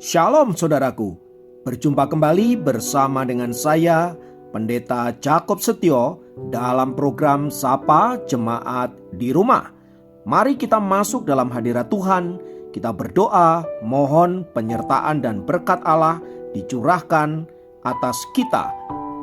Shalom saudaraku, berjumpa kembali bersama dengan saya Pendeta Jakob Setio dalam program Sapa Jemaat di Rumah. Mari kita masuk dalam hadirat Tuhan, kita berdoa, mohon penyertaan dan berkat Allah dicurahkan atas kita.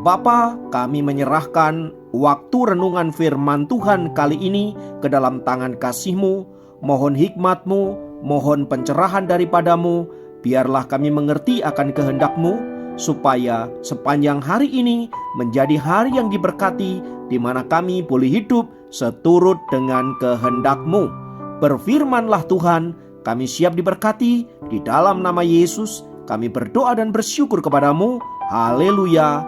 Bapa, kami menyerahkan waktu renungan firman Tuhan kali ini ke dalam tangan kasih-Mu. Mohon hikmat-Mu, mohon pencerahan daripadamu. Biarlah kami mengerti akan kehendak-Mu, supaya sepanjang hari ini menjadi hari yang diberkati, di mana kami boleh hidup seturut dengan kehendak-Mu. Berfirmanlah Tuhan, kami siap diberkati. Di dalam nama Yesus kami berdoa dan bersyukur kepadamu. Haleluya,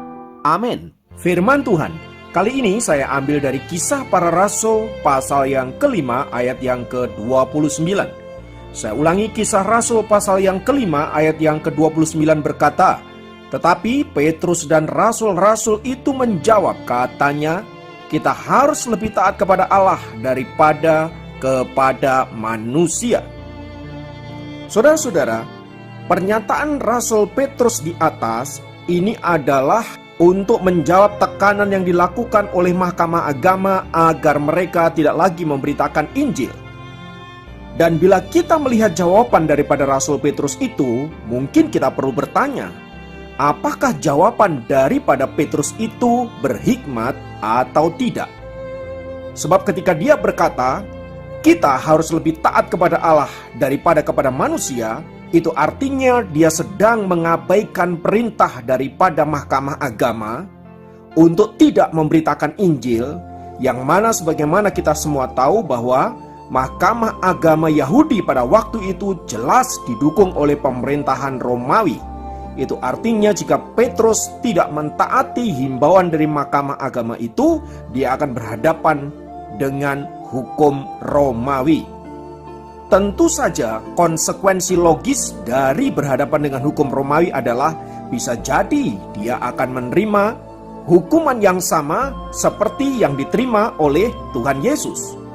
amin. Firman Tuhan kali ini saya ambil dari Kisah Para Rasul pasal yang kelima ayat yang ke-29. Saya ulangi, Kisah Rasul pasal yang kelima ayat yang ke-29 berkata, "Tetapi Petrus dan rasul-rasul itu menjawab, katanya, kita harus lebih taat kepada Allah daripada kepada manusia." Saudara-saudara, pernyataan Rasul Petrus di atas ini adalah untuk menjawab tekanan yang dilakukan oleh Mahkamah Agama agar mereka tidak lagi memberitakan Injil. Dan bila kita melihat jawaban daripada Rasul Petrus itu, mungkin kita perlu bertanya, apakah jawaban daripada Petrus itu berhikmat atau tidak? Sebab ketika dia berkata, kita harus lebih taat kepada Allah daripada kepada manusia, itu artinya dia sedang mengabaikan perintah daripada Mahkamah Agama untuk tidak memberitakan Injil, yang mana sebagaimana kita semua tahu bahwa Mahkamah Agama Yahudi pada waktu itu jelas didukung oleh pemerintahan Romawi. Itu artinya jika Petrus tidak mentaati himbauan dari Mahkamah Agama itu, dia akan berhadapan dengan hukum Romawi. Tentu saja konsekuensi logis dari berhadapan dengan hukum Romawi adalah bisa jadi dia akan menerima hukuman yang sama seperti yang diterima oleh Tuhan Yesus.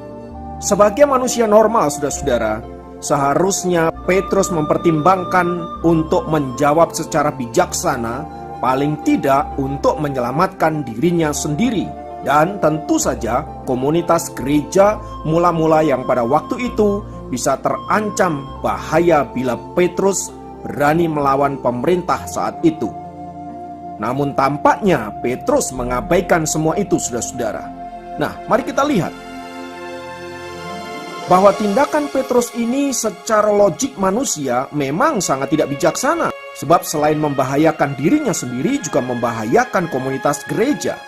Sebagai manusia normal, saudara-saudara, seharusnya Petrus mempertimbangkan untuk menjawab secara bijaksana, paling tidak untuk menyelamatkan dirinya sendiri. Dan tentu saja komunitas gereja mula-mula yang pada waktu itu bisa terancam bahaya bila Petrus berani melawan pemerintah saat itu. Namun tampaknya Petrus mengabaikan semua itu, saudara-saudara. Nah, mari kita lihat bahwa tindakan Petrus ini secara logik manusia memang sangat tidak bijaksana. Sebab selain membahayakan dirinya sendiri, juga membahayakan komunitas gereja.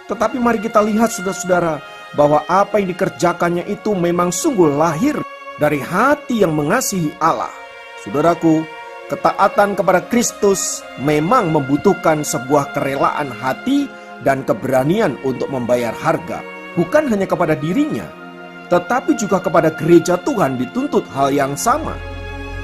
Tetapi mari kita lihat, saudara-saudara, bahwa apa yang dikerjakannya itu memang sungguh lahir dari hati yang mengasihi Allah. Saudaraku, ketaatan kepada Kristus memang membutuhkan sebuah kerelaan hati dan keberanian untuk membayar harga. Bukan hanya kepada dirinya, tetapi juga kepada gereja Tuhan dituntut hal yang sama.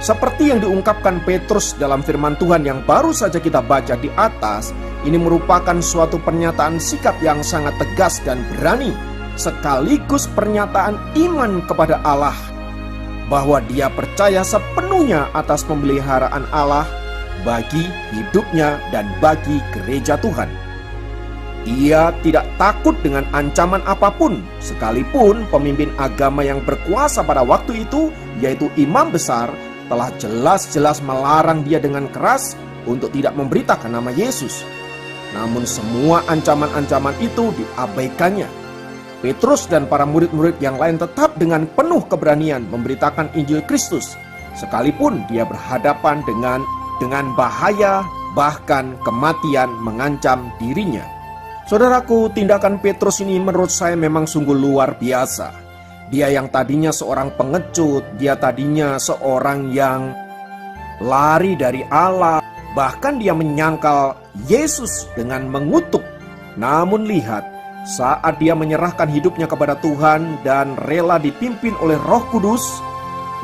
Seperti yang diungkapkan Petrus dalam firman Tuhan yang baru saja kita baca di atas, ini merupakan suatu pernyataan sikap yang sangat tegas dan berani, sekaligus pernyataan iman kepada Allah, bahwa dia percaya sepenuhnya atas pemeliharaan Allah bagi hidupnya dan bagi gereja Tuhan. Ia tidak takut dengan ancaman apapun, sekalipun pemimpin agama yang berkuasa pada waktu itu, yaitu imam besar, telah jelas-jelas melarang dia dengan keras untuk tidak memberitakan nama Yesus. Namun semua ancaman-ancaman itu diabaikannya. Petrus dan para murid-murid yang lain tetap dengan penuh keberanian memberitakan Injil Kristus, sekalipun dia berhadapan dengan bahaya, bahkan kematian mengancam dirinya. Saudaraku, tindakan Petrus ini menurut saya memang sungguh luar biasa. Dia yang tadinya seorang pengecut, dia tadinya seorang yang lari dari Allah, bahkan dia menyangkal Yesus dengan mengutuk. Namun lihat, saat dia menyerahkan hidupnya kepada Tuhan dan rela dipimpin oleh Roh Kudus,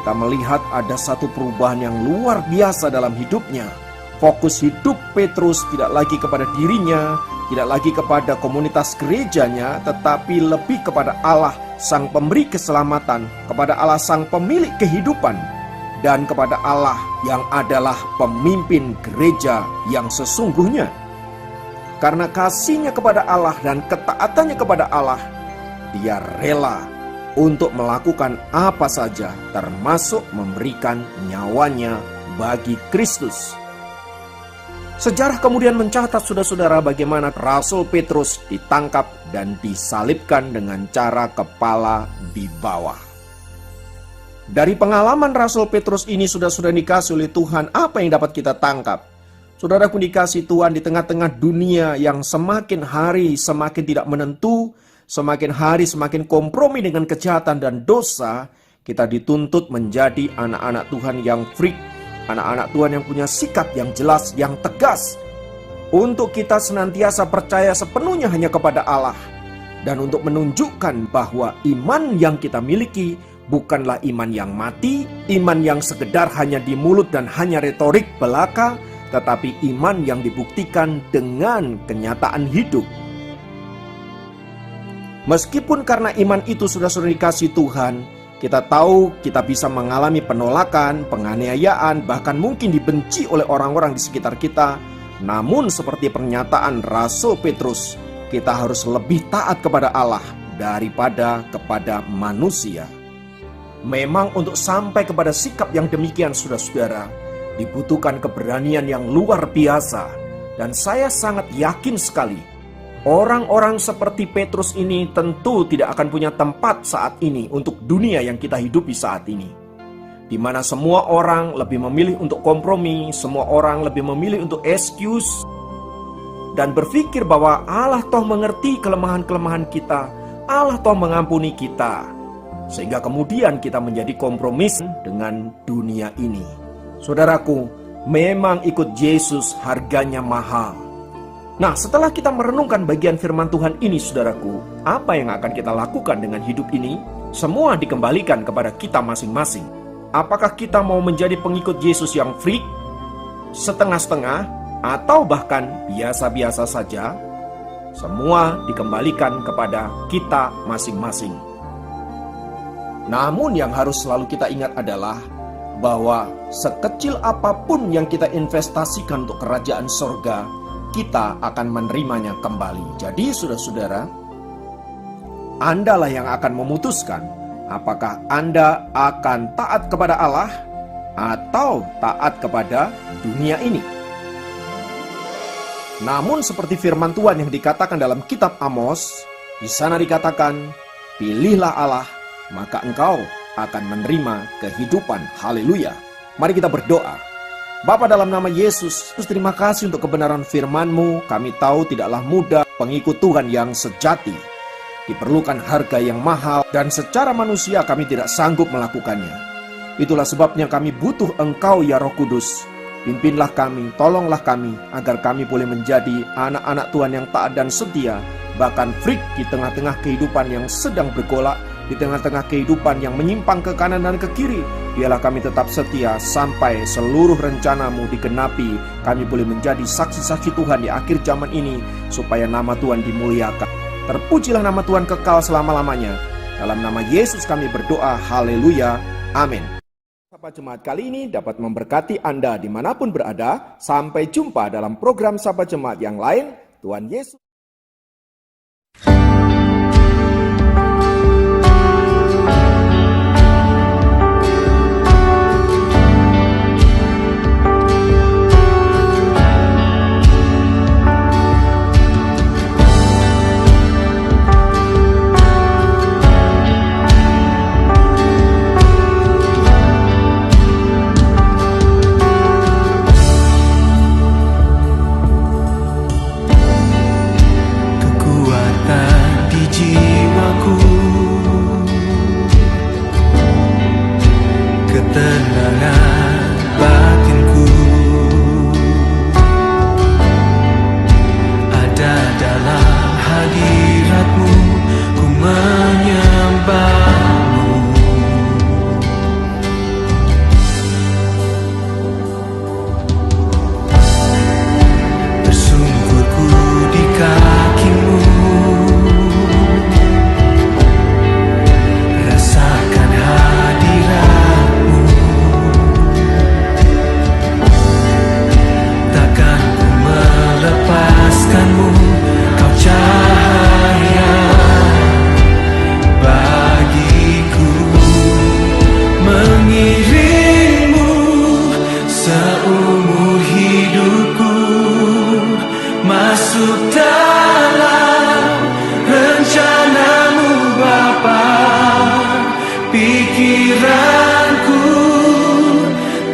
kita melihat ada satu perubahan yang luar biasa dalam hidupnya. Fokus hidup Petrus tidak lagi kepada dirinya, tidak lagi kepada komunitas gerejanya, tetapi lebih kepada Allah, Sang Pemberi keselamatan, kepada Allah, Sang Pemilik kehidupan. dan kepada Allah yang adalah pemimpin gereja yang sesungguhnya. Karena kasihnya kepada Allah dan ketaatannya kepada Allah, dia rela untuk melakukan apa saja, termasuk memberikan nyawanya bagi Kristus. Sejarah kemudian mencatat, saudara-saudara, bagaimana Rasul Petrus ditangkap dan disalibkan dengan cara kepala di bawah. Dari pengalaman Rasul Petrus ini, sudah dikasih oleh Tuhan, apa yang dapat kita tangkap? Saudaraku dikasih Tuhan, di tengah-tengah dunia yang semakin hari semakin tidak menentu, semakin hari semakin kompromi dengan kejahatan dan dosa, kita dituntut menjadi anak-anak Tuhan yang freak, anak-anak Tuhan yang punya sikap yang jelas, yang tegas. Untuk kita senantiasa percaya sepenuhnya hanya kepada Allah. Dan untuk menunjukkan bahwa iman yang kita miliki bukanlah iman yang mati, iman yang sekedar hanya di mulut dan hanya retorik belaka, tetapi iman yang dibuktikan dengan kenyataan hidup. Meskipun karena iman itu sudah dikasih Tuhan, kita tahu kita bisa mengalami penolakan, penganiayaan, bahkan mungkin dibenci oleh orang-orang di sekitar kita. Namun seperti pernyataan Rasul Petrus, kita harus lebih taat kepada Allah daripada kepada manusia. Memang untuk sampai kepada sikap yang demikian, saudara-saudara, dibutuhkan keberanian yang luar biasa. Dan saya sangat yakin sekali, orang-orang seperti Petrus ini tentu tidak akan punya tempat saat ini untuk dunia yang kita hidupi saat ini, di mana semua orang lebih memilih untuk kompromi, semua orang lebih memilih untuk excuse, dan berpikir bahwa Allah toh mengerti kelemahan-kelemahan kita, Allah toh mengampuni kita, sehingga kemudian kita menjadi kompromis dengan dunia ini. Saudaraku, memang ikut Yesus harganya mahal. Nah, setelah kita merenungkan bagian firman Tuhan ini, saudaraku, apa yang akan kita lakukan dengan hidup ini? Semua dikembalikan kepada kita masing-masing. Apakah kita mau menjadi pengikut Yesus yang freak, setengah-setengah, atau bahkan biasa-biasa saja? Semua dikembalikan kepada kita masing-masing. Namun yang harus selalu kita ingat adalah bahwa sekecil apapun yang kita investasikan untuk kerajaan sorga, kita akan menerimanya kembali. Jadi saudara-saudara, Andalah yang akan memutuskan apakah Anda akan taat kepada Allah atau taat kepada dunia ini. Namun seperti firman Tuhan yang dikatakan dalam kitab Amos, di sana dikatakan, pilihlah Allah, maka engkau akan menerima kehidupan. Haleluya. Mari kita berdoa. Bapa, dalam nama Yesus, terima kasih untuk kebenaran firman-Mu. Kami tahu tidaklah mudah pengikut Tuhan yang sejati. Diperlukan harga yang mahal dan secara manusia kami tidak sanggup melakukannya. Itulah sebabnya kami butuh Engkau ya Roh Kudus. Pimpinlah kami, tolonglah kami, agar kami boleh menjadi anak-anak Tuhan yang taat dan setia, bahkan freak di tengah-tengah kehidupan yang sedang bergolak, di tengah-tengah kehidupan yang menyimpang ke kanan dan ke kiri. Biarlah kami tetap setia sampai seluruh rencana-Mu digenapi. Kami boleh menjadi saksi-saksi Tuhan di akhir zaman ini, supaya nama Tuhan dimuliakan. Terpujilah nama Tuhan kekal selama-lamanya. Dalam nama Yesus kami berdoa, haleluya, amin. Sapa Jemaat kali ini dapat memberkati Anda dimanapun berada. Sampai jumpa dalam program Sapa Jemaat yang lain. Tuhan Yesus.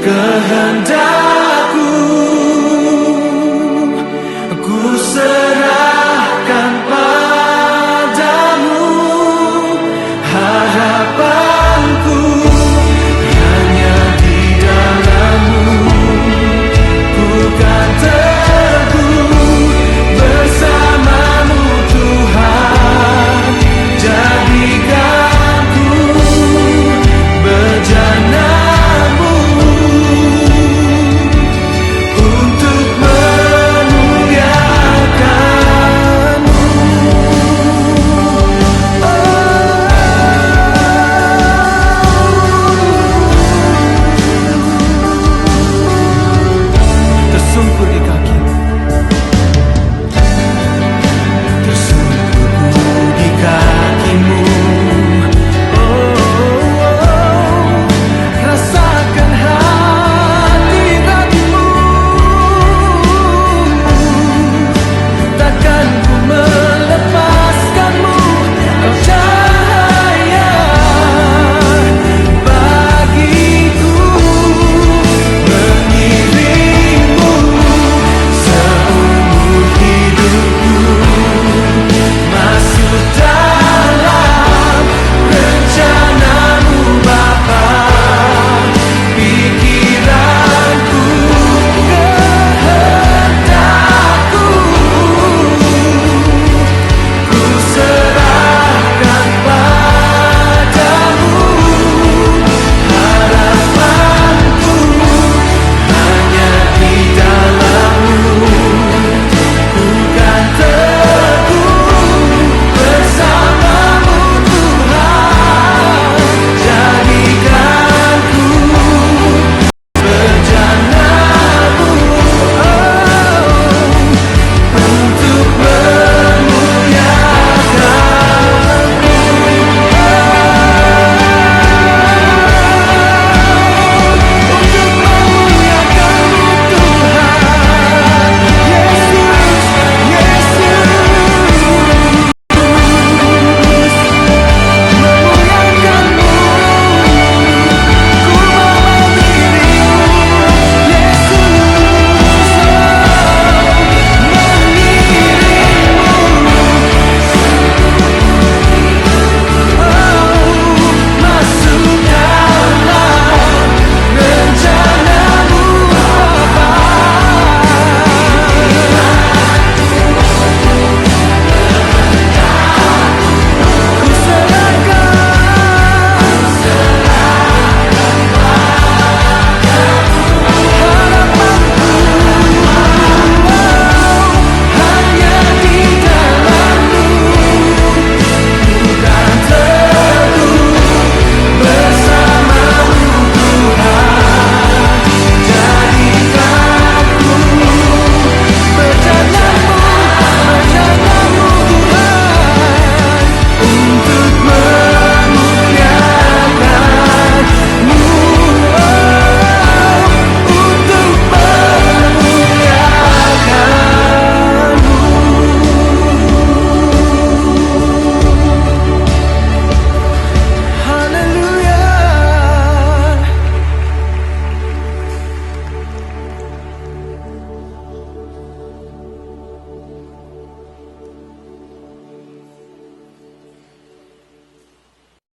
kehendak